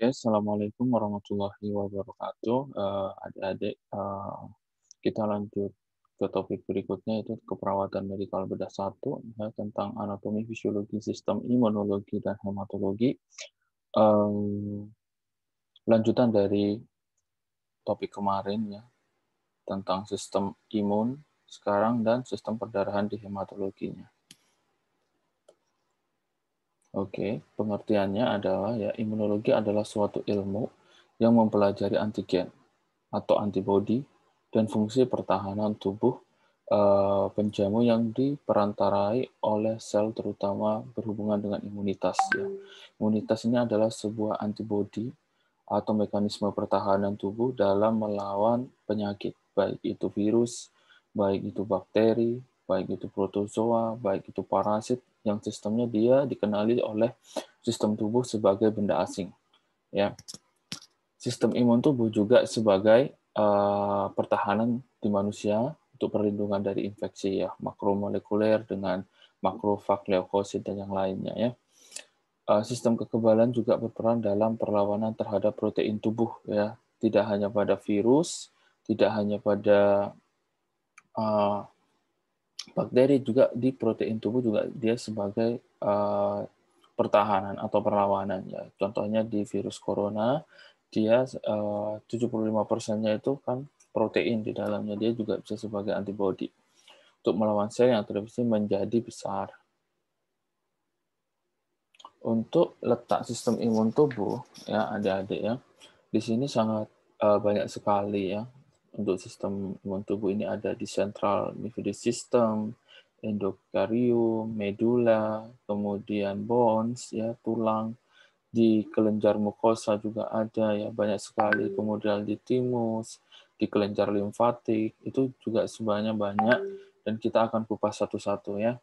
Assalamualaikum warahmatullahi wabarakatuh. Adik-adik, kita lanjut ke topik berikutnya, yaitu keperawatan medikal bedah 1, ya, tentang anatomi, fisiologi, sistem imunologi, dan hematologi. Lanjutan dari topik kemarin, ya, tentang sistem imun sekarang dan sistem perdarahan di hematologinya. Oke, pengertiannya adalah, ya, imunologi adalah suatu ilmu yang mempelajari antigen atau antibodi dan fungsi pertahanan tubuh penjamu yang diperantarai oleh sel, terutama berhubungan dengan imunitas. Ya. Imunitas ini adalah sebuah antibodi atau mekanisme pertahanan tubuh dalam melawan penyakit, baik itu virus, baik itu bakteri, baik itu protozoa, baik itu parasit, yang sistemnya dia dikenali oleh sistem tubuh sebagai benda asing. Ya. Sistem imun tubuh juga sebagai pertahanan di manusia untuk perlindungan dari infeksi, ya, makromolekuler dengan makrofag, leukosit, dan yang lainnya, ya. Sistem kekebalan juga berperan dalam perlawanan terhadap protein tubuh, ya, tidak hanya pada virus, tidak hanya pada bakteri, juga di protein tubuh juga dia sebagai pertahanan atau perlawanan, ya. Contohnya di virus corona, dia 75%-nya itu kan protein di dalamnya, dia juga bisa sebagai antibodi untuk melawan sel yang terinfeksi menjadi besar. Untuk letak sistem imun tubuh, ya, adik-adik, ya, di sini sangat banyak sekali, ya. Untuk sistem imun tubuh ini ada di central nervous system, endokarium, medula, kemudian bones, ya, tulang, di kelenjar mukosa juga ada, ya, banyak sekali, kemudian di timus, di kelenjar limfatik, itu juga sebenarnya banyak, dan kita akan kupas satu-satu, ya.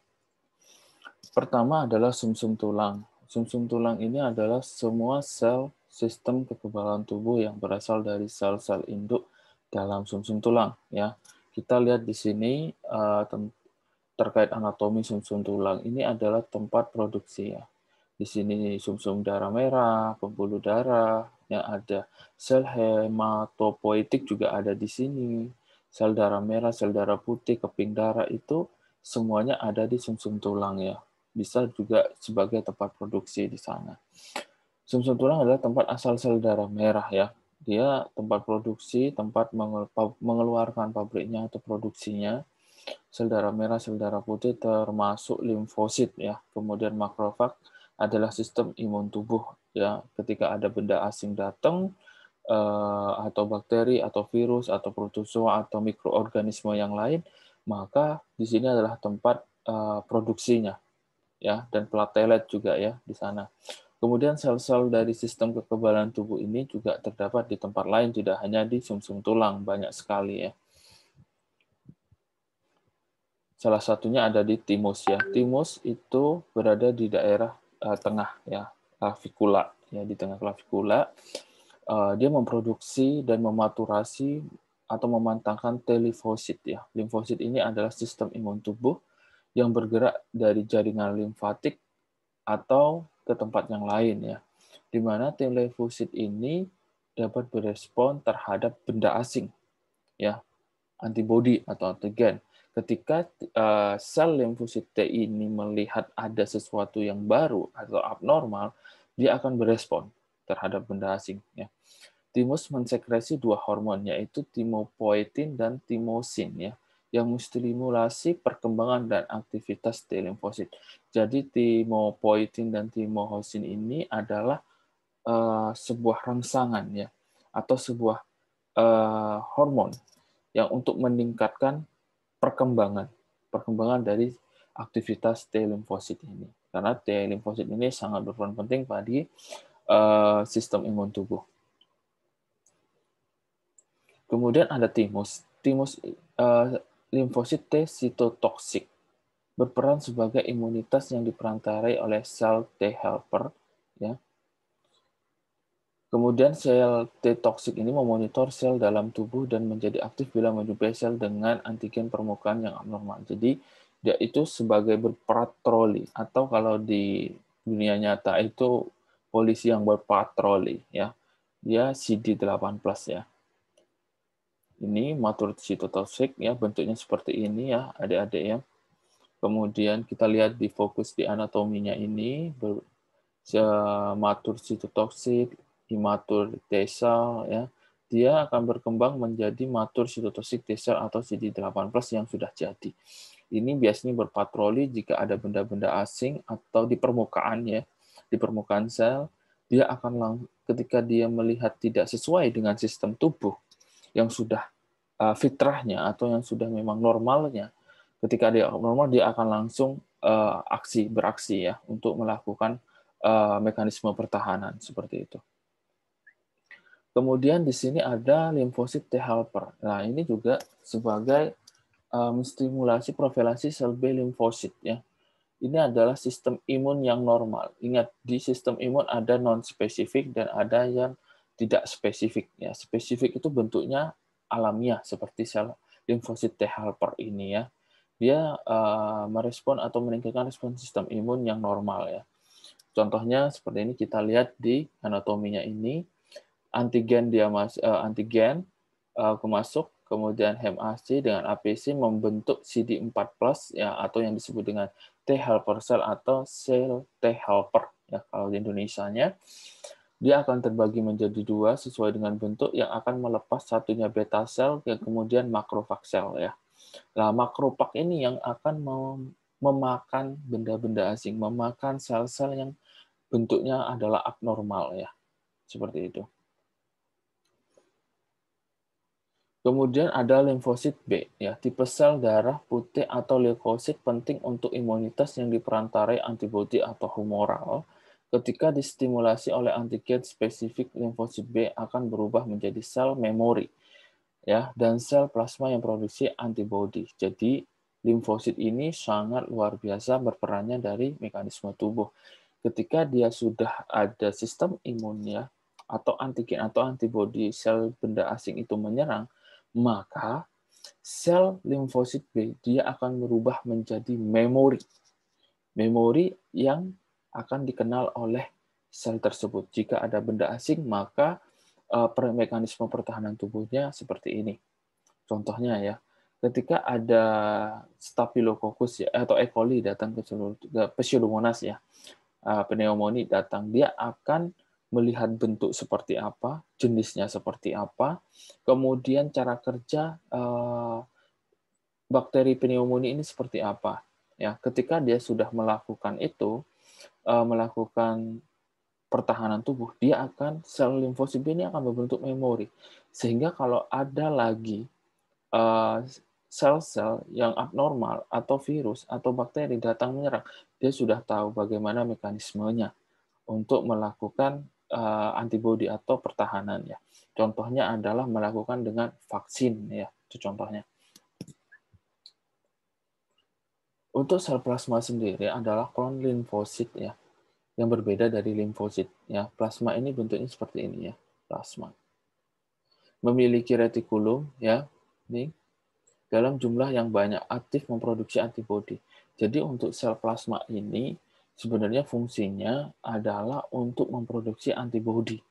Pertama adalah sumsum tulang. Sumsum tulang ini adalah semua sel sistem kekebalan tubuh yang berasal dari sel-sel induk dalam sumsum tulang, ya. Kita lihat di sini terkait anatomi sumsum tulang. Ini adalah tempat produksi, ya. Di sini sumsum darah merah, pembuluh darah, yang ada sel hematopoietik juga ada di sini. Sel darah merah, sel darah putih, keping darah itu semuanya ada di sumsum tulang, ya. Bisa juga sebagai tempat produksi di sana. Sumsum tulang adalah tempat asal sel darah merah, ya. Dia tempat produksi, tempat mengeluarkan pabriknya atau produksinya. Sel darah merah, sel darah putih termasuk limfosit, ya. Kemudian makrofag adalah sistem imun tubuh, ya. Ketika ada benda asing datang atau bakteri atau virus atau protozoa atau mikroorganisme yang lain, maka di sini adalah tempat produksinya, ya, dan platelet juga, ya, di sana. Kemudian sel-sel dari sistem kekebalan tubuh ini juga terdapat di tempat lain, tidak hanya di sumsum tulang, banyak sekali, ya. Salah satunya ada di timus, ya. Timus itu berada di daerah tengah, ya, klavikula, ya, di tengah klavikula. Dia memproduksi dan mematurasi atau memantangkan T limfosit, ya. Limfosit ini adalah sistem imun tubuh yang bergerak dari jaringan limfatik atau ke tempat yang lain, ya. Di mana T limfosit ini dapat berespon terhadap benda asing, ya, antibodi atau antigen. Ketika sel limfosit T ini melihat ada sesuatu yang baru atau abnormal, dia akan berespon terhadap benda asing, ya. Timus mensekresi dua hormon, yaitu timopoietin dan timosin, ya, yang menstimulasi perkembangan dan aktivitas T limfosit. Jadi timopoietin dan timosin ini adalah sebuah rangsangan, ya, atau sebuah hormon yang untuk meningkatkan perkembangan dari aktivitas T limfosit ini. Karena T limfosit ini sangat berperan penting pada sistem imun tubuh. Kemudian ada timus. Timus limfosit T sitotoksik berperan sebagai imunitas yang diperantarai oleh sel T helper, ya. Kemudian sel T toksik ini memonitor sel dalam tubuh dan menjadi aktif bila menjumpai sel dengan antigen permukaan yang abnormal. Jadi dia itu sebagai berpatroli, atau kalau di dunia nyata itu polisi yang berpatroli ya. Dia CD8+ ya. Ini matur cytotoxic ya, bentuknya seperti ini ya, adik-adik ya. Kemudian kita lihat di fokus di anatominya ini, matur cytotoxic, imatur T-cell ya. Dia akan berkembang menjadi matur cytotoxic T-cell atau CD8+ yang sudah jadi. Ini biasanya berpatroli jika ada benda-benda asing atau di permukaan ya, di permukaan sel, dia akan ketika dia melihat tidak sesuai dengan sistem tubuh yang sudah fitrahnya atau yang sudah memang normalnya, ketika dia normal dia akan langsung beraksi ya untuk melakukan mekanisme pertahanan seperti itu. Kemudian di sini ada limfosit T helper. Nah, ini juga sebagai menstimulasi profilasi sel B limfosit ya. Ini adalah sistem imun yang normal. Ingat, di sistem imun ada non-spesifik dan ada yang tidak spesifik. Ya, spesifik itu bentuknya alamiah seperti sel limfosit T helper ini ya. Dia merespon atau meningkatkan respon sistem imun yang normal ya. Contohnya seperti ini kita lihat di anatominya ini. Antigen antigen kemasuk, kemudian HemAC dengan APC membentuk CD4+ ya, atau yang disebut dengan T helper cell atau sel T helper ya kalau di Indonesianya. Dia akan terbagi menjadi dua sesuai dengan bentuk yang akan melepas satunya beta cell dan kemudian makrofag cell ya. Nah, makrofag ini yang akan memakan benda-benda asing, memakan sel-sel yang bentuknya adalah abnormal ya. Seperti itu. Kemudian ada limfosit B, ya, tipe sel darah putih atau leukosit penting untuk imunitas yang diperantarai antibodi atau humoral. Ketika distimulasi oleh antigen spesifik, limfosit B akan berubah menjadi sel memori, ya, dan sel plasma yang produksi antibodi. Jadi limfosit ini sangat luar biasa berperannya dari mekanisme tubuh. Ketika dia sudah ada sistem imunnya atau antigen atau antibodi sel benda asing itu menyerang, maka sel limfosit B dia akan berubah menjadi memori. Memori yang akan dikenal oleh sel tersebut. Jika ada benda asing, maka mekanisme pertahanan tubuhnya seperti ini. Contohnya ya, ketika ada Staphylococcus ya, atau E. coli datang ke Pseudomonas ya, pneumonia datang, dia akan melihat bentuk seperti apa, jenisnya seperti apa, kemudian cara kerja bakteri pneumonia ini seperti apa. Ya, ketika dia sudah melakukan itu, melakukan pertahanan tubuh, dia akan sel limfosit B ini akan berbentuk memori, sehingga kalau ada lagi sel-sel yang abnormal atau virus atau bakteri datang menyerang, dia sudah tahu bagaimana mekanismenya untuk melakukan antibodi atau pertahanan ya. Contohnya adalah melakukan dengan vaksin ya, itu contohnya. Untuk sel plasma sendiri adalah klon limfosit ya, yang berbeda dari limfosit ya. Plasma ini bentuknya seperti ini ya, plasma. Memiliki retikulum ya, ini dalam jumlah yang banyak aktif memproduksi antibodi. Jadi untuk sel plasma ini sebenarnya fungsinya adalah untuk memproduksi antibodi,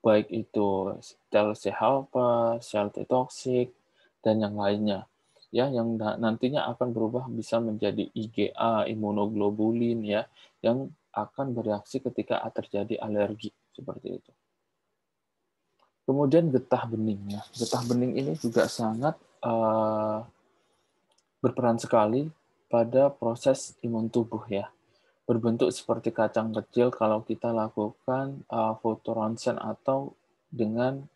baik itu sel helper, sel toksik, dan yang lainnya. Ya, yang nantinya akan berubah bisa menjadi IgA, imunoglobulin ya, yang akan bereaksi ketika terjadi alergi seperti itu. Kemudian getah bening ya. Getah bening ini juga sangat berperan sekali pada proses imun tubuh ya. Berbentuk seperti kacang kecil kalau kita lakukan fotoronsen atau dengan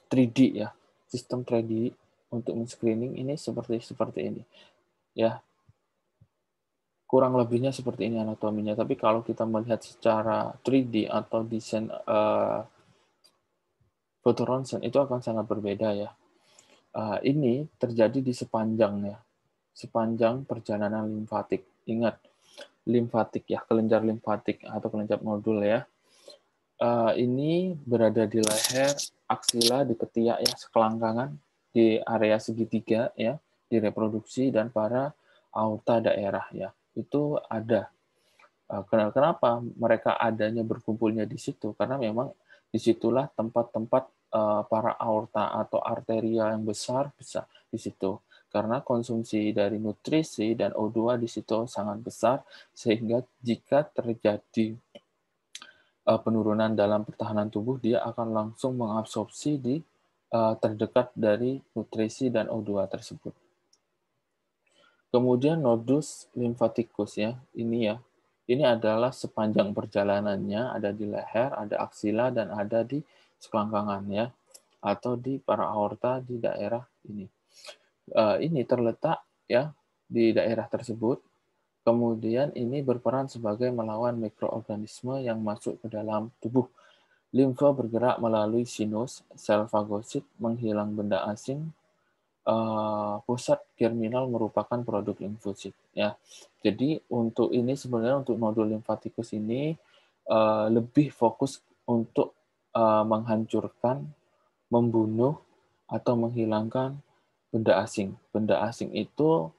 3D ya, sistem 3D untuk men-screening ini seperti ini ya. Kurang lebihnya seperti ini anatominya, tapi kalau kita melihat secara 3D atau desain fotoronsen itu akan sangat berbeda ya. Ini terjadi di sepanjang perjalanan limfatik. Ingat, limfatik ya, kelenjar limfatik atau kelenjar nodul ya. Ini berada di leher, aksila, di ketiak ya, selangkangan, di area segitiga ya, di reproduksi dan para aorta daerah ya. Itu ada Kenapa mereka adanya berkumpulnya di situ? Karena memang disitulah tempat-tempat para aorta atau arteria yang besar bisa di situ. Karena konsumsi dari nutrisi dan O2 di situ sangat besar, sehingga jika terjadi penurunan dalam pertahanan tubuh, dia akan langsung mengabsorpsi di terdekat dari nutrisi dan O2 tersebut. Kemudian nodus limfatikus ya, ini ya. Ini adalah sepanjang perjalanannya, ada di leher, ada aksila, dan ada di selangkangan ya, atau di para aorta di daerah ini. Ini terletak ya di daerah tersebut. Kemudian ini berperan sebagai melawan mikroorganisme yang masuk ke dalam tubuh. Limfa bergerak melalui sinus, sel fagosit, menghilang benda asing. Pusat germinal merupakan produk limfosit ya. Jadi untuk ini sebenarnya untuk nodul limfatikus ini lebih fokus untuk menghancurkan, membunuh atau menghilangkan benda asing. Benda asing itu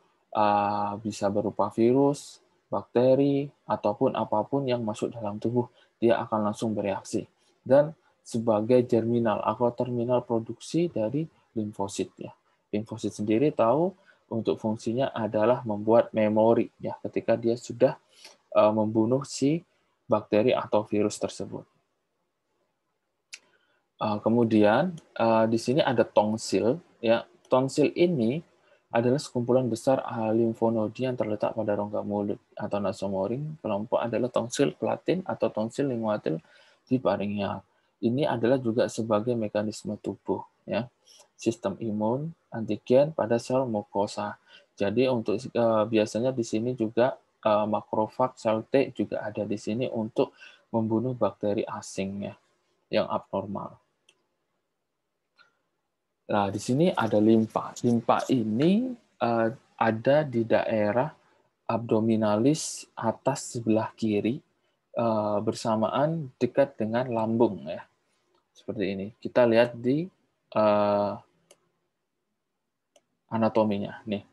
bisa berupa virus, bakteri, ataupun apapun yang masuk dalam tubuh, dia akan langsung bereaksi. Dan sebagai germinal atau terminal produksi dari limfosit ya. Limfosit sendiri tahu untuk fungsinya adalah membuat memori ya ketika dia sudah membunuh si bakteri atau virus tersebut. Kemudian di sini ada tonsil ya. Tonsil ini adalah sekumpulan besar limfonodi yang terletak pada rongga mulut atau nasomoring. Kelompok adalah tonsil platin atau tonsil linguatil di paringea. Ini adalah juga sebagai mekanisme tubuh ya. Sistem imun, antigen pada sel mukosa. Jadi untuk biasanya di sini juga makrofag sel T juga ada di sini untuk membunuh bakteri asing ya yang abnormal. Nah, di sini ada limfa. Limfa ini ada di daerah abdominalis atas sebelah kiri bersamaan dekat dengan lambung ya. Seperti ini. Kita lihat di anatominya nih.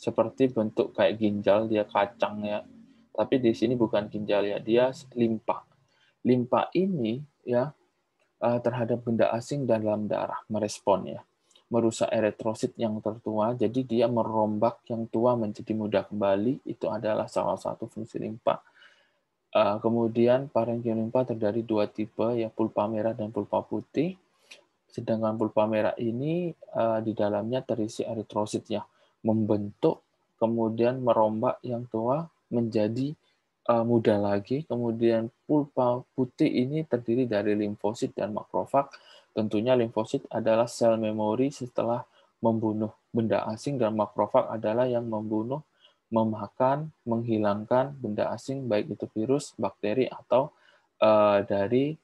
Seperti bentuk kayak ginjal, dia kacang ya. Tapi di sini bukan ginjal ya, dia limpa. Limpa ini ya terhadap benda asing dalam darah merespon ya. Merusak eritrosit yang tertua, jadi dia merombak yang tua menjadi muda kembali. Itu adalah salah satu fungsi limpa. Kemudian parenkimlimfa terdiri dua tipe, ya pulpa merah dan pulpa putih. Sedangkan pulpa merah ini di dalamnya terisi eritrosit ya, membentuk kemudian merombak yang tua menjadi muda lagi. Kemudian pulpa putih ini terdiri dari limfosit dan makrofag. Tentunya limfosit adalah sel memori setelah membunuh benda asing, dan makrofag adalah yang membunuh, memakan, menghilangkan benda asing, baik itu virus, bakteri, atau dari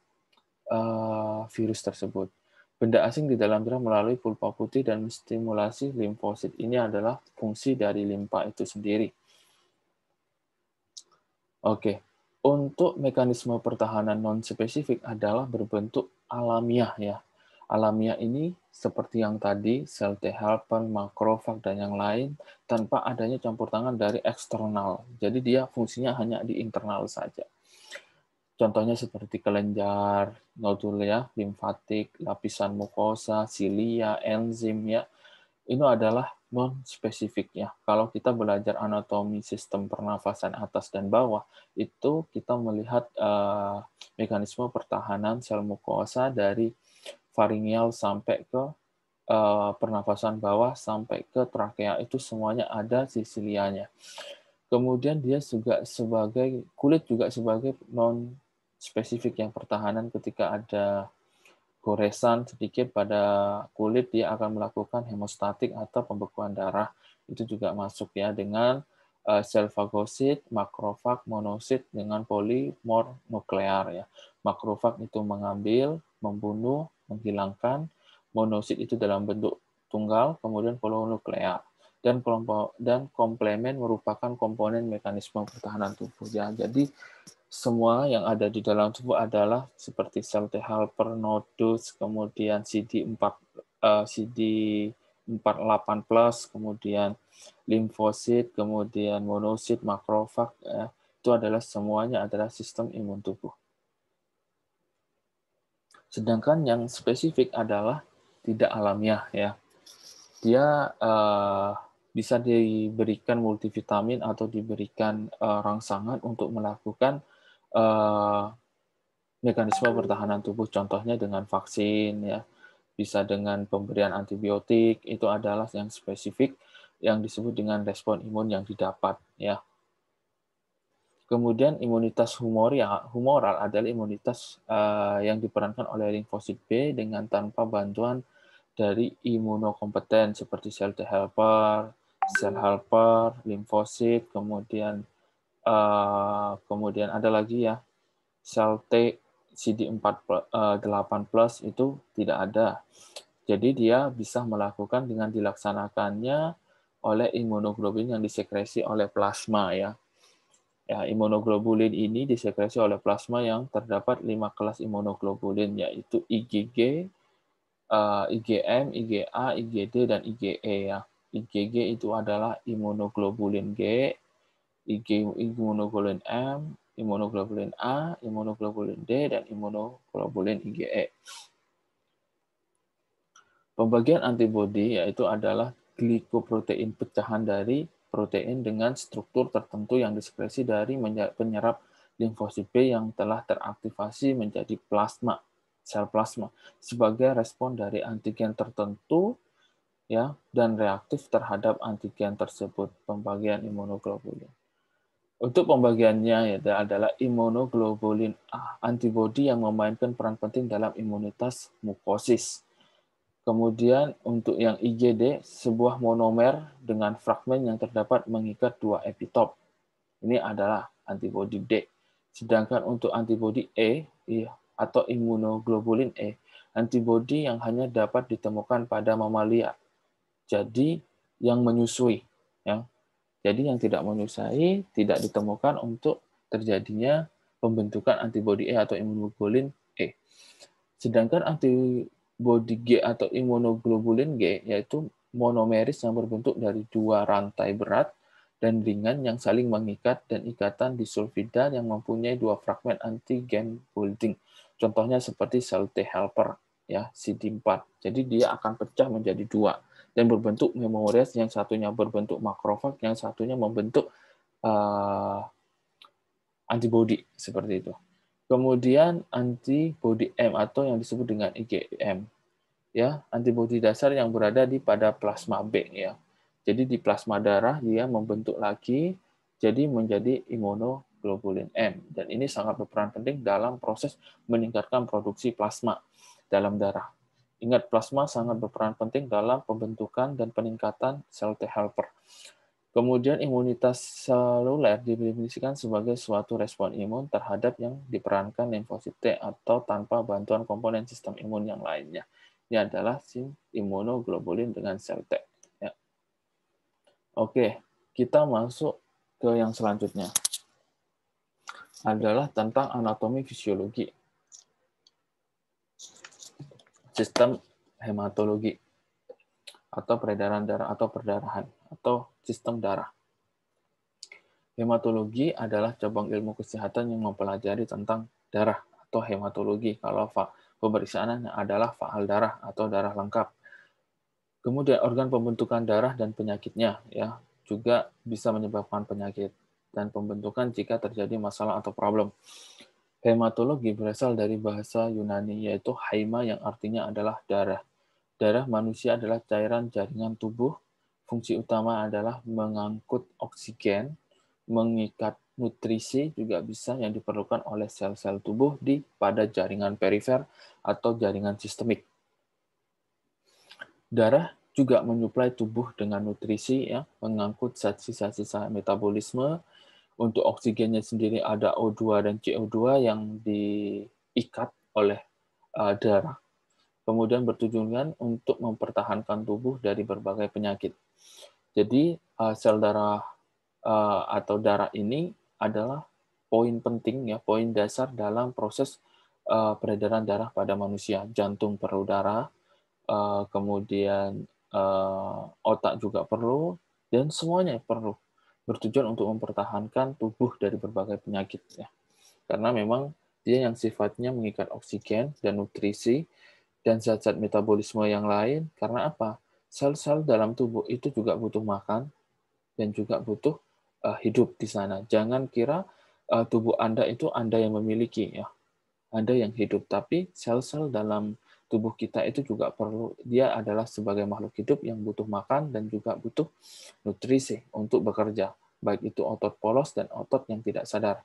virus tersebut. Benda asing di dalam darah melalui pulpa putih dan stimulasi limfosit. Ini adalah fungsi dari limpa itu sendiri. Oke, untuk mekanisme pertahanan non-spesifik adalah berbentuk alamiah ya. Alamiah ini seperti yang tadi, sel T helper, makrofag, dan yang lain, tanpa adanya campur tangan dari eksternal. Jadi dia fungsinya hanya di internal saja. Contohnya seperti kelenjar, nodul ya, limfatik, lapisan mukosa, silia, enzim ya. Ini adalah non-spesifik ya. Kalau kita belajar anatomi sistem pernafasan atas dan bawah, itu kita melihat mekanisme pertahanan sel mukosa dari faringeal sampai ke pernafasan bawah sampai ke trakea, itu semuanya ada sisilianya. Kemudian dia juga sebagai kulit juga sebagai non spesifik yang pertahanan. Ketika ada goresan sedikit pada kulit, dia akan melakukan hemostatik atau pembekuan darah. Itu juga masuk ya dengan sel fagosit, makrofag, monosit dengan polimor nuklear ya. Makrofag itu mengambil, membunuh, menghilangkan. Monosit itu dalam bentuk tunggal, kemudian polinuklear. Dan komplemen merupakan komponen mekanisme pertahanan tubuh ya. Jadi semua yang ada di dalam tubuh adalah seperti sel T helper, nodus, kemudian CD48+, kemudian limfosit, kemudian monosit, makrofag, Itu adalah semuanya adalah sistem imun tubuh. Sedangkan yang spesifik adalah tidak alamiah ya. Dia bisa diberikan multivitamin atau diberikan rangsangan untuk melakukan mekanisme pertahanan tubuh, contohnya dengan vaksin ya, bisa dengan pemberian antibiotik, itu adalah yang spesifik yang disebut dengan respon imun yang didapat ya. Kemudian imunitas humoral adalah imunitas yang diperankan oleh limfosit B dengan tanpa bantuan dari imunokompeten seperti sel T helper, limfosit, kemudian ada lagi ya sel T CD8+ itu tidak ada. Jadi dia bisa melakukan dengan dilaksanakannya oleh imunoglobulin yang disekresi oleh plasma ya. Ya, imunoglobulin ini disekresi oleh plasma yang terdapat 5 kelas imunoglobulin yaitu IgG, IgM, IgA, IgD, dan IgE ya. IgG itu adalah imunoglobulin G, imunoglobulin M, imunoglobulin A, imunoglobulin D, dan imunoglobulin IgE. Pembagian antibodi yaitu adalah glikoprotein pecahan dari protein dengan struktur tertentu yang disekresi dari penyerap limfosit B yang telah teraktivasi menjadi sel plasma sebagai respon dari antigen tertentu ya dan reaktif terhadap antigen tersebut. Pembagian imunoglobulin. Untuk pembagiannya adalah imunoglobulin A, antibodi yang memainkan peran penting dalam imunitas mukosis. Kemudian untuk yang IgD, sebuah monomer dengan fragmen yang terdapat mengikat 2 epitop. Ini adalah antibodi D. Sedangkan untuk antibodi E atau imunoglobulin E, antibodi yang hanya dapat ditemukan pada mamalia. Jadi yang menyusui, ya. Jadi yang tidak menyusui tidak ditemukan untuk terjadinya pembentukan antibodi E atau imunoglobulin E. Sedangkan antibodi G atau imunoglobulin G yaitu monomeris yang berbentuk dari 2 rantai berat dan ringan yang saling mengikat dan ikatan disulfida yang mempunyai 2 fragmen antigen folding. Contohnya seperti sel T helper ya, CD4. Jadi dia akan pecah menjadi 2 dan berbentuk memoris, yang satunya berbentuk makrofag, yang satunya membentuk antibodi seperti itu. Kemudian antibodi M atau yang disebut dengan IgM. Ya, antibodi dasar yang berada pada plasma B ya. Jadi di plasma darah dia membentuk lagi jadi menjadi imunoglobulin M dan ini sangat berperan penting dalam proses meningkatkan produksi plasma dalam darah. Ingat, plasma sangat berperan penting dalam pembentukan dan peningkatan sel T helper. Kemudian imunitas seluler didefinisikan sebagai suatu respon imun terhadap yang diperankan limfosit T atau tanpa bantuan komponen sistem imun yang lainnya. Ini adalah imunoglobulin dengan sel T. Ya. Oke, kita masuk ke yang selanjutnya. Adalah tentang anatomi fisiologi. Sistem hematologi atau peredaran darah atau perdarahan atau sistem darah. Hematologi adalah cabang ilmu kesehatan yang mempelajari tentang darah atau hematologi kalau pemeriksaannya adalah faal darah atau darah lengkap. Kemudian organ pembentukan darah dan penyakitnya ya juga bisa menyebabkan penyakit dan pembentukan jika terjadi masalah atau problem. Hematologi berasal dari bahasa Yunani yaitu haima yang artinya adalah darah. Darah manusia adalah cairan jaringan tubuh. Fungsi utama adalah mengangkut oksigen, mengikat nutrisi juga bisa yang diperlukan oleh sel-sel tubuh pada jaringan perifer atau jaringan sistemik. Darah juga menyuplai tubuh dengan nutrisi ya, mengangkut sisa-sisa metabolisme. Untuk oksigennya sendiri ada O2 dan CO2 yang diikat oleh darah. Kemudian bertujuan untuk mempertahankan tubuh dari berbagai penyakit. Jadi sel darah atau darah ini adalah poin penting ya, poin dasar dalam proses peredaran darah pada manusia. Jantung perlu darah, kemudian otak juga perlu, dan semuanya perlu. bertujuan untuk mempertahankan tubuh dari berbagai penyakit ya. Karena memang dia yang sifatnya mengikat oksigen dan nutrisi dan zat-zat metabolisme yang lain. Karena apa? Sel-sel dalam tubuh itu juga butuh makan dan juga butuh hidup di sana. Jangan kira tubuh Anda itu Anda yang memiliki ya. Anda yang hidup, tapi sel-sel dalam tubuh kita itu juga perlu, dia adalah sebagai makhluk hidup yang butuh makan dan juga butuh nutrisi untuk bekerja, baik itu otot polos dan otot yang tidak sadar.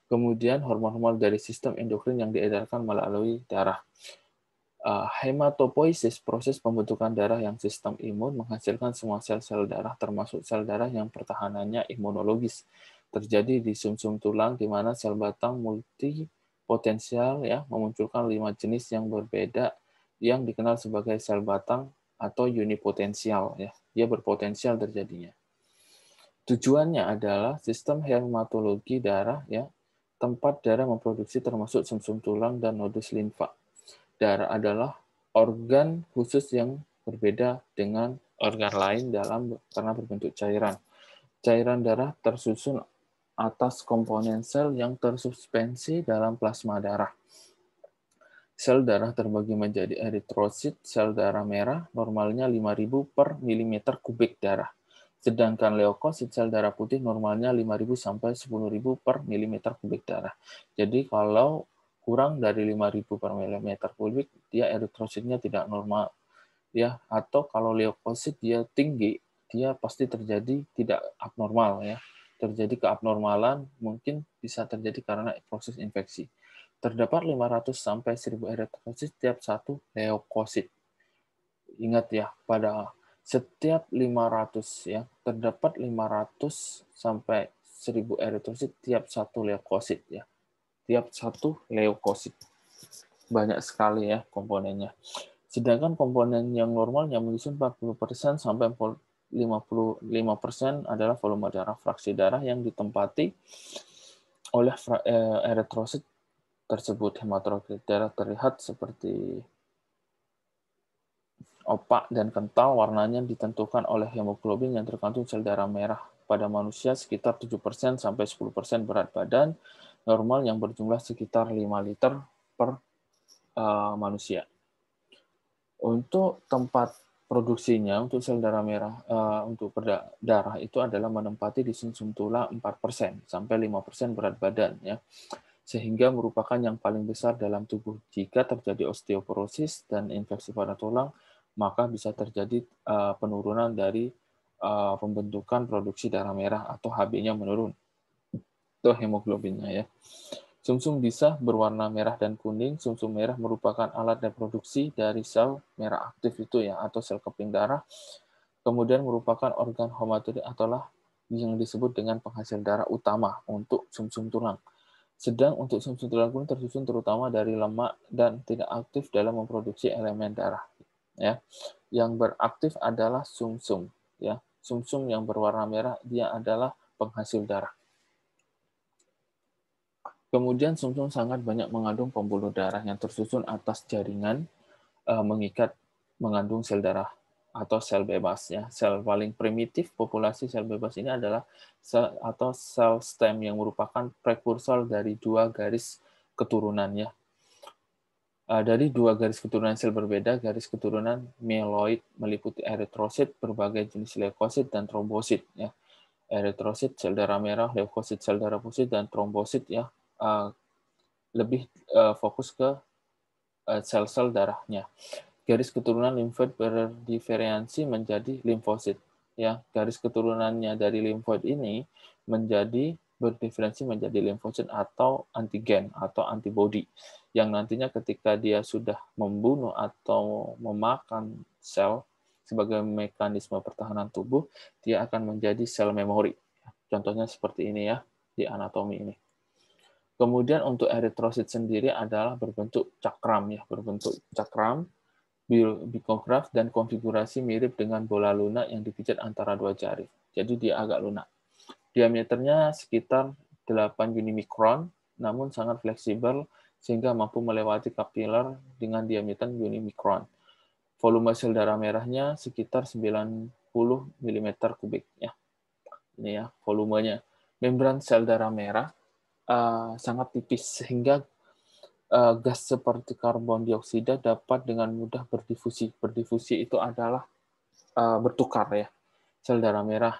Kemudian hormon-hormon dari sistem endokrin yang diedarkan melalui darah. Hematopoiesis, proses pembentukan darah yang sistem imun menghasilkan semua sel-sel darah termasuk sel darah yang pertahanannya imunologis. Terjadi di sumsum tulang di mana sel batang multipotensial ya memunculkan 5 jenis yang berbeda yang dikenal sebagai sel batang atau unipotensial ya. Dia berpotensial terjadinya. Tujuannya adalah sistem hematologi darah ya, tempat darah memproduksi termasuk sumsum tulang dan nodus limfa. Darah adalah organ khusus yang berbeda dengan organ lain karena berbentuk cairan. Cairan darah tersusun atas komponen sel yang tersuspensi dalam plasma darah. Sel darah terbagi menjadi eritrosit, sel darah merah, normalnya 5.000 per milimeter kubik darah. Sedangkan leukosit, sel darah putih, normalnya 5.000 sampai 10.000 per milimeter kubik darah. Jadi kalau kurang dari 5.000 per milimeter kubik, dia eritrositnya tidak normal. Ya, atau kalau leukosit dia tinggi, dia pasti terjadi tidak abnormal ya. Terjadi keabnormalan mungkin bisa terjadi karena proses infeksi. Terdapat 500 sampai 1.000 eritrosit setiap satu leukosit. Ingat ya, pada setiap 500 ya, terdapat 500 sampai 1.000 eritrosit tiap satu leukosit ya. Tiap satu leukosit. Banyak sekali ya komponennya. Sedangkan komponen yang normal yang menyusun 40% sampai 55% adalah volume darah, fraksi darah yang ditempati oleh eritrosit tersebut. Hematokrit darah terlihat seperti opak dan kental, warnanya ditentukan oleh hemoglobin yang terkandung sel darah merah. Pada manusia sekitar 7% sampai 10% berat badan normal yang berjumlah sekitar 5 liter per manusia. Untuk tempat produksinya, untuk sel darah merah, untuk darah itu adalah menempati di sumsum tulang 4% sampai 5% berat badan ya. Sehingga merupakan yang paling besar dalam tubuh. Jika terjadi osteoporosis dan infeksi pada tulang, maka bisa terjadi penurunan dari pembentukan produksi darah merah atau Hb-nya menurun. Itu hemoglobinnya ya. Sumsum bisa berwarna merah dan kuning. Sumsum merah merupakan alat reproduksi dari sel merah aktif itu ya, atau sel keping darah. Kemudian merupakan organ hematopoietik ataulah yang disebut dengan penghasil darah utama untuk sumsum tulang. Sedang untuk sumsum tulang kuning tersusun terutama dari lemak dan tidak aktif dalam memproduksi elemen darah. Ya, yang beraktif adalah sumsum. Ya, sumsum yang berwarna merah dia adalah penghasil darah. Kemudian sumsum sangat banyak mengandung pembuluh darah yang tersusun atas jaringan mengandung sel darah atau sel bebas ya. Sel paling primitif populasi sel bebas ini adalah sel stem yang merupakan prekursor dari dua garis keturunannya. Dari dua garis keturunan sel berbeda, garis keturunan mieloid meliputi eritrosit, berbagai jenis leukosit dan trombosit ya. Eritrosit sel darah merah, leukosit sel darah putih dan trombosit ya. Lebih fokus ke sel-sel darahnya. Garis keturunan limfoid berdiferensiasi menjadi limfosit. Ya, garis keturunannya dari limfoid ini berdiferensiasi menjadi limfosit atau antigen atau antibodi yang nantinya ketika dia sudah membunuh atau memakan sel sebagai mekanisme pertahanan tubuh, dia akan menjadi sel memori. Contohnya seperti ini ya di anatomi ini. Kemudian untuk eritrosit sendiri adalah berbentuk cakram ya, berbentuk cakram, bikograf dan konfigurasi mirip dengan bola lunak yang dipijat antara dua jari. Jadi dia agak lunak. Diameternya sekitar 8 unimikron, namun sangat fleksibel sehingga mampu melewati kapiler dengan diameter unimikron. Volume sel darah merahnya sekitar 90 mm kubik ya. ini ya volumenya. Membran sel darah merah sangat tipis sehingga gas seperti karbon dioksida dapat dengan mudah berdifusi. Berdifusi itu adalah bertukar ya. Sel darah merah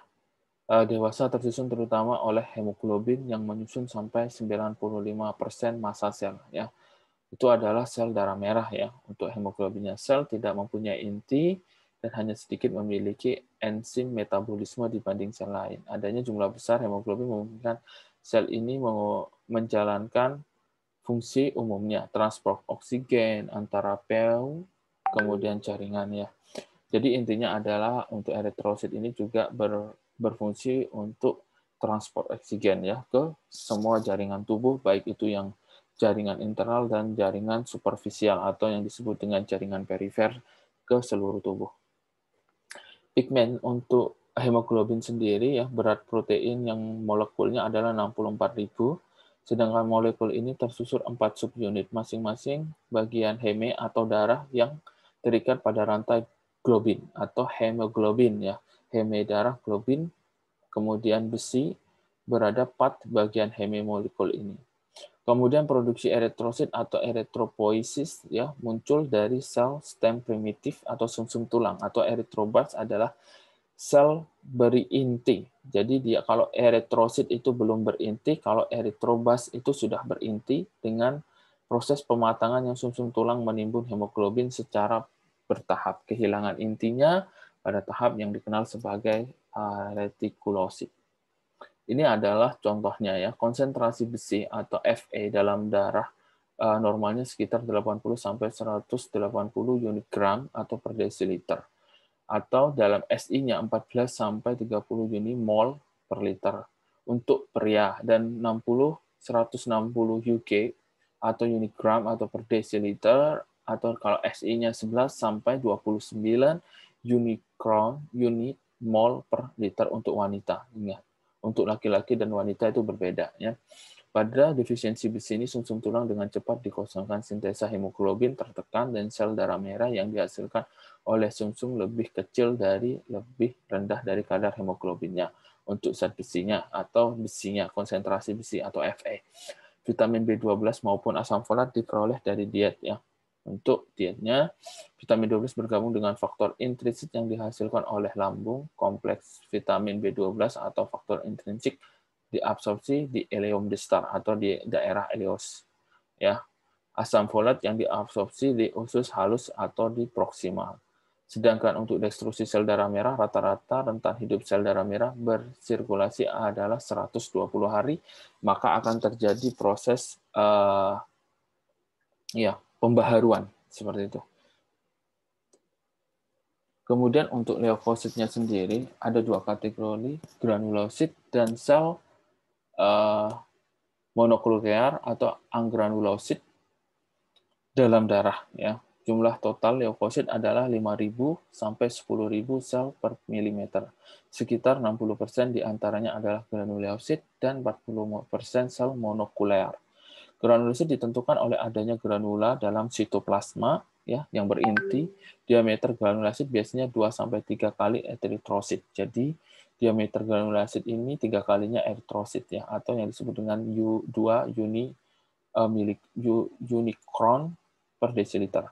dewasa tersusun terutama oleh hemoglobin yang menyusun sampai 95% massa sel ya. Itu adalah sel darah merah ya. Untuk hemoglobinnya, sel tidak mempunyai inti dan hanya sedikit memiliki enzim metabolisme dibanding sel lain. Adanya jumlah besar hemoglobin memungkinkan sel ini menjalankan fungsi umumnya, transport oksigen antara peu, kemudian jaringan ya. Jadi intinya adalah untuk eritrosit ini juga berfungsi untuk transport oksigen ya ke semua jaringan tubuh, baik itu yang jaringan internal dan jaringan superficial atau yang disebut dengan jaringan perifer ke seluruh tubuh. Pigmen untuk hemoglobin sendiri ya, berat protein yang molekulnya adalah 64.000, sedangkan molekul ini tersusun 4 subunit, masing-masing bagian heme atau darah yang terikat pada rantai globin atau hemoglobin ya. Heme darah, globin, kemudian besi berada pada bagian heme molekul ini. Kemudian produksi eritrosit atau eritropoiesis ya muncul dari sel stem primitif atau sumsum tulang, atau eritroblas adalah sel berinti. Jadi dia kalau eritrosit itu belum berinti, kalau eritroblas itu sudah berinti dengan proses pematangan yang sumsum tulang menimbun hemoglobin secara bertahap. Kehilangan intinya pada tahap yang dikenal sebagai retikulosit. Ini adalah contohnya ya, konsentrasi besi atau Fa dalam darah normalnya sekitar 80 sampai 180 unit gram atau per desiliter, atau dalam SI-nya 14 sampai 30 unit mol per liter untuk pria, dan 60-160 UK atau unit gram atau per desiliter, atau kalau SI-nya 11 sampai 29 unit mol per liter untuk wanita. Ingat, untuk laki-laki dan wanita itu berbeda ya. Pada defisiensi besi ini, sumsum tulang dengan cepat dikosongkan, sintesa hemoglobin tertekan, dan sel darah merah yang dihasilkan oleh sumsum lebih kecil dari lebih rendah dari kadar hemoglobinnya untuk zat besinya atau besinya, konsentrasi besi atau Fa. Vitamin B12 maupun asam folat diperoleh dari diet ya. Untuk dietnya, vitamin B12 bergabung dengan faktor intrinsik yang dihasilkan oleh lambung. Kompleks vitamin B12 atau faktor intrinsik diabsorpsi di ileum distal atau di daerah ileus. Ya. Asam folat yang diabsorpsi di usus halus atau di proksimal. Sedangkan untuk destruksi sel darah merah, rata-rata rentan hidup sel darah merah bersirkulasi adalah 120 hari, maka akan terjadi proses pembaharuan seperti itu. Kemudian untuk leukositnya sendiri ada dua kategori, granulosit dan sel mononuklear atau agranulosit dalam darah ya. Jumlah total leukosit adalah 5.000 sampai 10.000 sel per milimeter. Sekitar 60% diantaranya adalah granulosit dan 40% sel monoklear. Granulosit ditentukan oleh adanya granula dalam sitoplasma ya yang berinti. Diameter granulosit biasanya 2 sampai 3 kali eritrosit. Jadi diameter granulosit ini 3 kalinya eritrosit ya, atau yang disebut dengan 2 unikron per desiliter.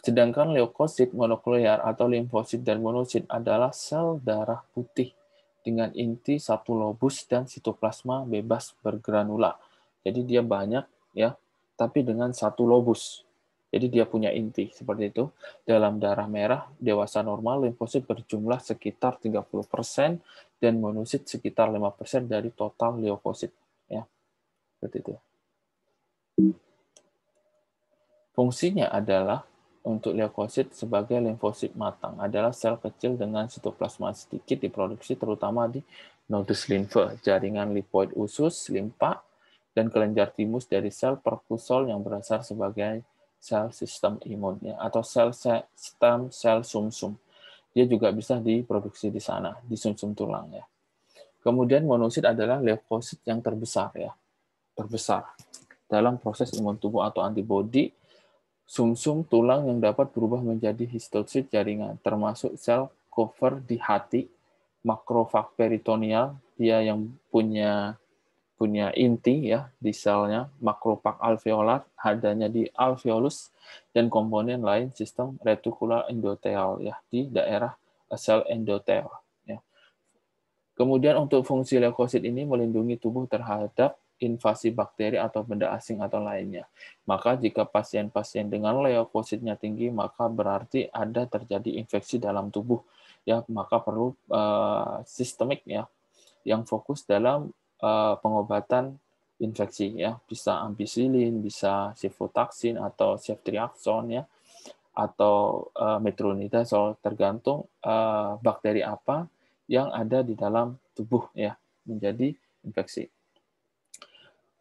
Sedangkan leukosit monoklear atau limfosit dan monosit adalah sel darah putih dengan inti satu lobus dan sitoplasma bebas bergranula. Jadi dia banyak ya, tapi dengan satu lobus. Jadi dia punya inti seperti itu. Dalam darah merah dewasa normal, limfosit berjumlah sekitar 30% dan monosit sekitar 5% dari total leukosit ya. Seperti itu. Fungsinya adalah untuk leukosit sebagai limfosit matang, adalah sel kecil dengan sitoplasma sedikit diproduksi terutama di nodus limfe, jaringan lipoid usus, limpa, dan kelenjar timus dari sel perkusol yang berasal sebagai sel sistem imunnya atau stem sel sumsum. Dia juga bisa diproduksi di sana, di sumsum tulang ya. Kemudian monosit adalah leukosit yang terbesar ya, terbesar dalam proses imun tubuh atau antibodi. Sumsum tulang yang dapat berubah menjadi histosit jaringan, termasuk sel cover di hati, makrofag peritoneal dia yang punya inti ya di selnya, makropak alveolar adanya di alveolus, dan komponen lain sistem reticular endothel ya di daerah sel endothel ya. Kemudian untuk fungsi leukosit ini melindungi tubuh terhadap invasi bakteri atau benda asing atau lainnya. Maka jika pasien-pasien dengan leukositnya tinggi, maka berarti ada terjadi infeksi dalam tubuh ya, maka perlu sistemik ya yang fokus dalam pengobatan infeksi ya, bisa ampicillin, bisa cefotaxime atau ceftriaxone ya, atau metronidazole, tergantung bakteri apa yang ada di dalam tubuh ya menjadi infeksi.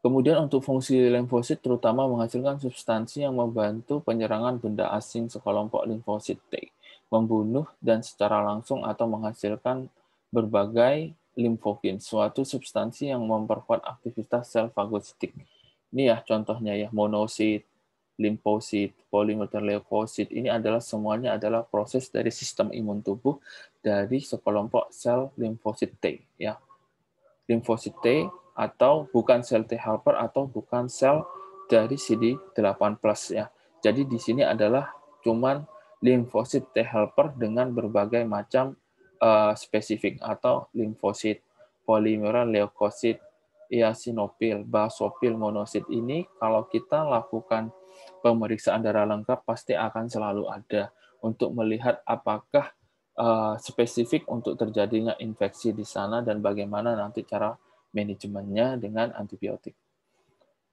Kemudian untuk fungsi limfosit terutama menghasilkan substansi yang membantu penyerangan benda asing sekelompok limfosit T, membunuh dan secara langsung atau menghasilkan berbagai limfokin, suatu substansi yang memperkuat aktivitas sel fagositik. Ini ya contohnya ya, monosit, limfosit, polimer leukosit, ini adalah semuanya adalah proses dari sistem imun tubuh dari sekelompok sel limfosit T ya. Limfosit T atau bukan sel T helper atau bukan sel dari CD8+ ya. Jadi di sini adalah cuman limfosit T helper dengan berbagai macam spesifik atau limfosit, polimeral leukosit, eosinofil, basofil, monosit ini kalau kita lakukan pemeriksaan darah lengkap pasti akan selalu ada untuk melihat apakah spesifik untuk terjadinya infeksi di sana dan bagaimana nanti cara manajemennya dengan antibiotik.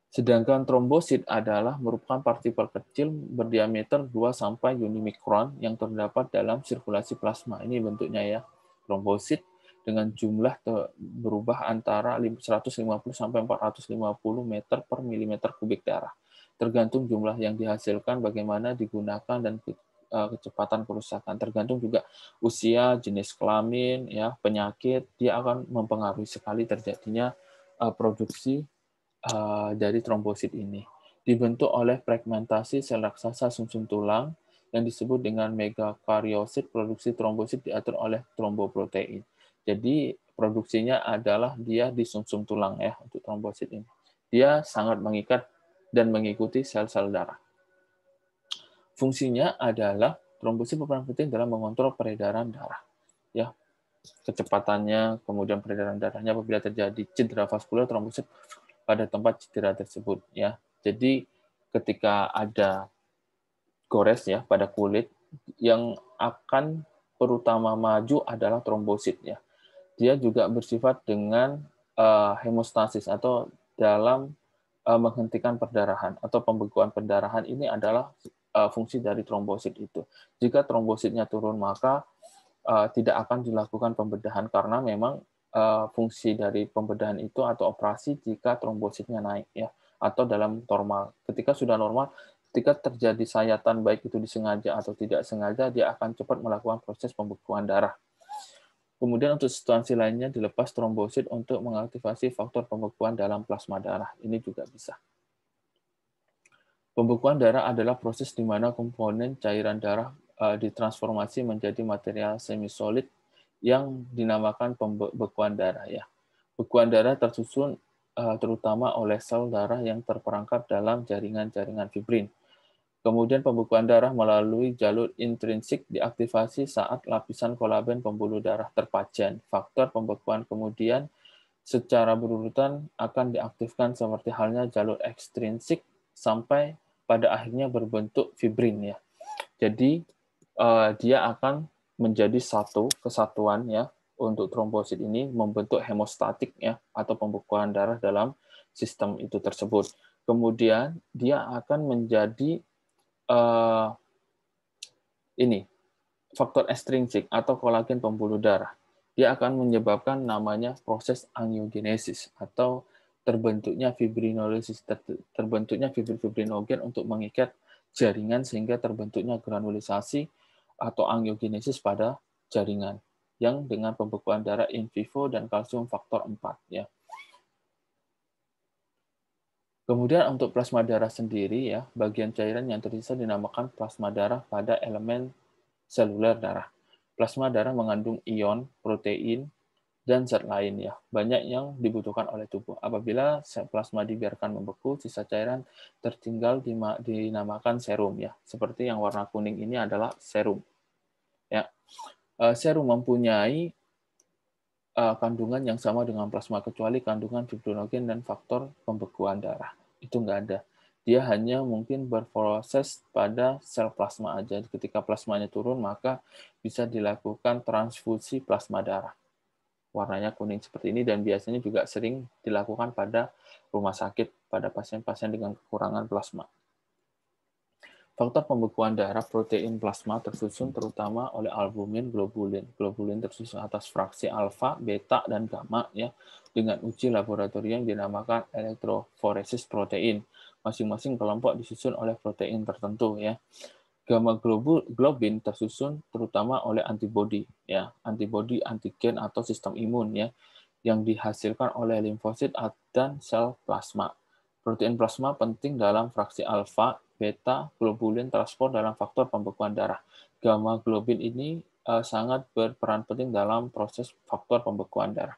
Sedangkan trombosit adalah merupakan partikel kecil berdiameter 2-1 mikron yang terdapat dalam sirkulasi plasma. Ini bentuknya ya, trombosit dengan jumlah berubah antara 150 sampai 450 meter per milimeter kubik darah. Tergantung jumlah yang dihasilkan, bagaimana digunakan, dan kecepatan kerusakan. Tergantung juga usia, jenis kelamin, ya, penyakit, dia akan mempengaruhi sekali terjadinya produksi dari trombosit ini. Dibentuk oleh fragmentasi sel raksasa sumsum tulang yang disebut dengan megakariosit. Produksi trombosit diatur oleh tromboprotein. Jadi produksinya adalah dia di sumsum tulang ya untuk trombosit ini. Dia sangat mengikat dan mengikuti sel-sel darah. Fungsinya adalah trombosit berperan penting dalam mengontrol peredaran darah. Ya, kecepatannya, kemudian peredaran darahnya apabila terjadi cedera vaskular, trombosit pada tempat cedera tersebut ya. Jadi ketika ada gores ya pada kulit, yang akan terutama maju adalah trombosit ya. Dia juga bersifat dengan hemostasis atau dalam menghentikan perdarahan atau pembekuan perdarahan. Ini adalah fungsi dari trombosit itu. Jika trombositnya turun, maka tidak akan dilakukan pembedahan karena memang fungsi dari pembedahan itu atau operasi jika trombositnya naik ya atau dalam normal. Ketika sudah normal, ketika terjadi sayatan baik itu disengaja atau tidak sengaja, dia akan cepat melakukan proses pembekuan darah. Kemudian untuk substansi lainnya dilepas trombosit untuk mengaktifasi faktor pembekuan dalam plasma darah. Ini juga bisa. Pembekuan darah adalah proses di mana komponen cairan darah ditransformasi menjadi material semisolid yang dinamakan pembekuan darah ya. Bekuan darah tersusun terutama oleh sel darah yang terperangkap dalam jaringan-jaringan fibrin. Kemudian pembekuan darah melalui jalur intrinsik diaktifasi saat lapisan kolagen pembuluh darah terpajan. Faktor pembekuan kemudian secara berurutan akan diaktifkan seperti halnya jalur ekstrinsik sampai pada akhirnya berbentuk fibrin ya. Jadi dia akan menjadi satu kesatuan ya untuk trombosit ini membentuk hemostatik ya atau pembekuan darah dalam sistem itu tersebut. Kemudian dia akan menjadi ini faktor ekstrinsik atau kolagen pembuluh darah. Dia akan menyebabkan namanya proses angiogenesis atau terbentuknya fibrinolisis, terbentuknya fibrinogen untuk mengikat jaringan sehingga terbentuknya granulisasi atau angiogenesis pada jaringan yang dengan pembekuan darah in vivo dan kalsium faktor 4 ya. Kemudian untuk plasma darah sendiri ya, bagian cairan yang tersisa dinamakan plasma darah pada elemen seluler darah. Plasma darah mengandung ion, protein, dan zat lain ya. Banyak yang dibutuhkan oleh tubuh. Apabila sel plasma dibiarkan membeku, sisa cairan tertinggal dinamakan serum ya. Seperti yang warna kuning ini adalah serum. Ya. Serum mempunyai kandungan yang sama dengan plasma kecuali kandungan fibrinogen dan faktor pembekuan darah. Itu nggak ada. Dia hanya mungkin berproses pada sel plasma aja. Ketika plasmanya turun, maka bisa dilakukan transfusi plasma darah. Warnanya kuning seperti ini dan biasanya juga sering dilakukan pada rumah sakit pada pasien-pasien dengan kekurangan plasma. Faktor pembekuan darah protein plasma tersusun terutama oleh albumin, globulin. Globulin tersusun atas fraksi alfa, beta, dan gamma ya dengan uji laboratorium dinamakan elektroforesis protein. Masing-masing kelompok disusun oleh protein tertentu ya. Gamma globin tersusun terutama oleh antibodi ya, antibodi antigen atau sistem imun ya yang dihasilkan oleh limfosit dan sel plasma. Protein plasma penting dalam fraksi alfa, beta, globulin transport dalam faktor pembekuan darah. Gamma globin ini sangat berperan penting dalam proses faktor pembekuan darah.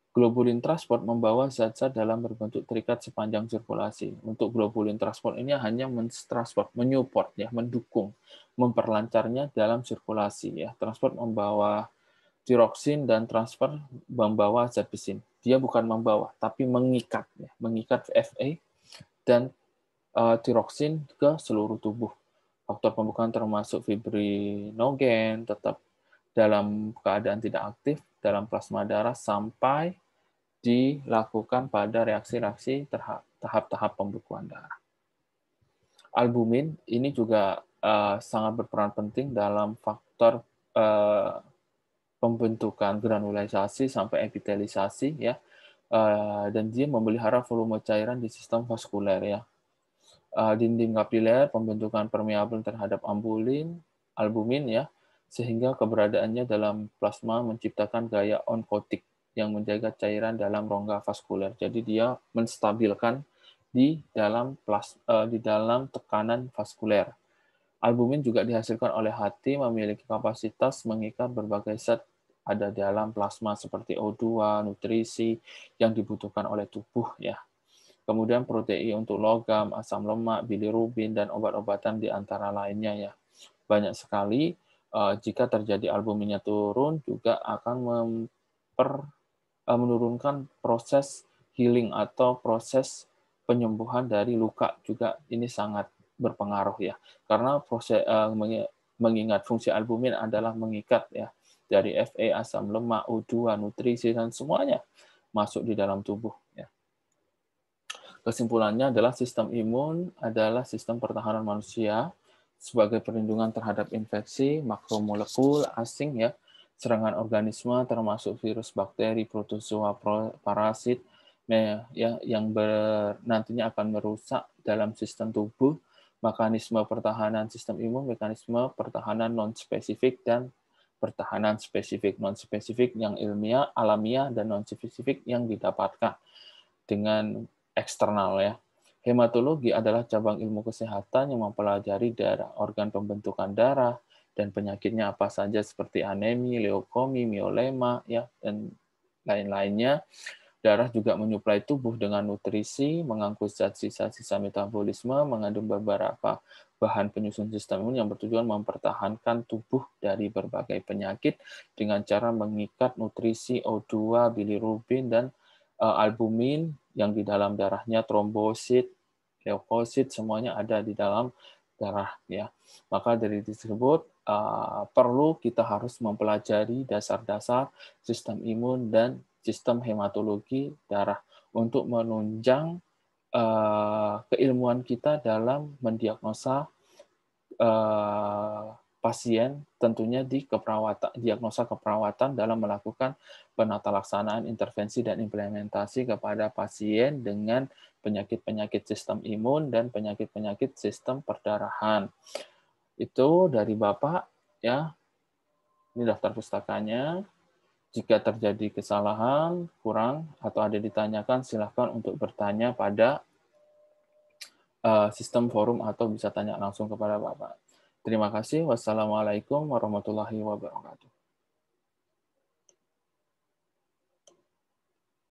Globulin transport membawa zat-zat dalam berbentuk terikat sepanjang sirkulasi. Untuk globulin transport ini hanya mentransport, menyupport, ya, mendukung, memperlancarnya dalam sirkulasi. Ya. Transport membawa tiroksin dan transfer membawa zat besi. Dia bukan membawa, tapi mengikat, ya, mengikat Fa dan tiroksin ke seluruh tubuh. Faktor pembekuan termasuk fibrinogen tetap dalam keadaan tidak aktif dalam plasma darah sampai dilakukan pada reaksi-reaksi tahap-tahap pembekuan darah. Albumin ini juga sangat berperan penting dalam faktor pembentukan granulisasi sampai epitelisasi ya, dan dia memelihara volume cairan di sistem vaskuler ya. Dinding kapiler, pembentukan permeabel terhadap albumin ya, sehingga keberadaannya dalam plasma menciptakan gaya onkotik yang menjaga cairan dalam rongga vaskuler. Jadi dia menstabilkan di dalam tekanan vaskuler. Albumin juga dihasilkan oleh hati, memiliki kapasitas mengikat berbagai zat ada dalam plasma seperti O2, nutrisi yang dibutuhkan oleh tubuh ya. Kemudian protein untuk logam, asam lemak, bilirubin, dan obat-obatan di antara lainnya ya. Banyak sekali jika terjadi albuminnya turun juga akan menurunkan proses healing atau proses penyembuhan dari luka juga ini sangat berpengaruh ya. Karena proses mengingat fungsi albumin adalah mengikat ya dari Fa, asam lemak, O2, nutrisi dan semuanya masuk di dalam tubuh ya. Kesimpulannya adalah sistem imun adalah sistem pertahanan manusia sebagai perlindungan terhadap infeksi, makromolekul asing ya, serangan organisme termasuk virus, bakteri, protozoa, parasit ya yang nantinya akan merusak dalam sistem tubuh, mekanisme pertahanan sistem imun, mekanisme pertahanan non-spesifik dan pertahanan spesifik. Non-spesifik yang ilmiah, alamiah, dan non-spesifik yang didapatkan dengan eksternal ya. Hematologi adalah cabang ilmu kesehatan yang mempelajari darah, organ pembentukan darah, dan penyakitnya apa saja seperti anemi, leukemi, miolema, ya, dan lain-lainnya. Darah juga menyuplai tubuh dengan nutrisi, mengangkut zat sisa-sisa metabolisme, mengandung beberapa bahan penyusun sistem imun yang bertujuan mempertahankan tubuh dari berbagai penyakit dengan cara mengikat nutrisi O2, bilirubin, dan albumin yang di dalam darahnya, trombosit, leukosit, semuanya ada di dalam darah ya. Maka dari tersebut perlu kita harus mempelajari dasar-dasar sistem imun dan sistem hematologi darah untuk menunjang keilmuan kita dalam mendiagnosa pasien, tentunya di diagnosa keperawatan dalam melakukan penata laksanaan intervensi dan implementasi kepada pasien dengan penyakit-penyakit sistem imun dan penyakit-penyakit sistem perdarahan. Itu dari Bapak ya. Ini daftar pustakanya. Jika terjadi kesalahan, kurang, atau ada ditanyakan, silakan untuk bertanya pada sistem forum atau bisa tanya langsung kepada Bapak. Terima kasih. Wassalamualaikum warahmatullahi wabarakatuh.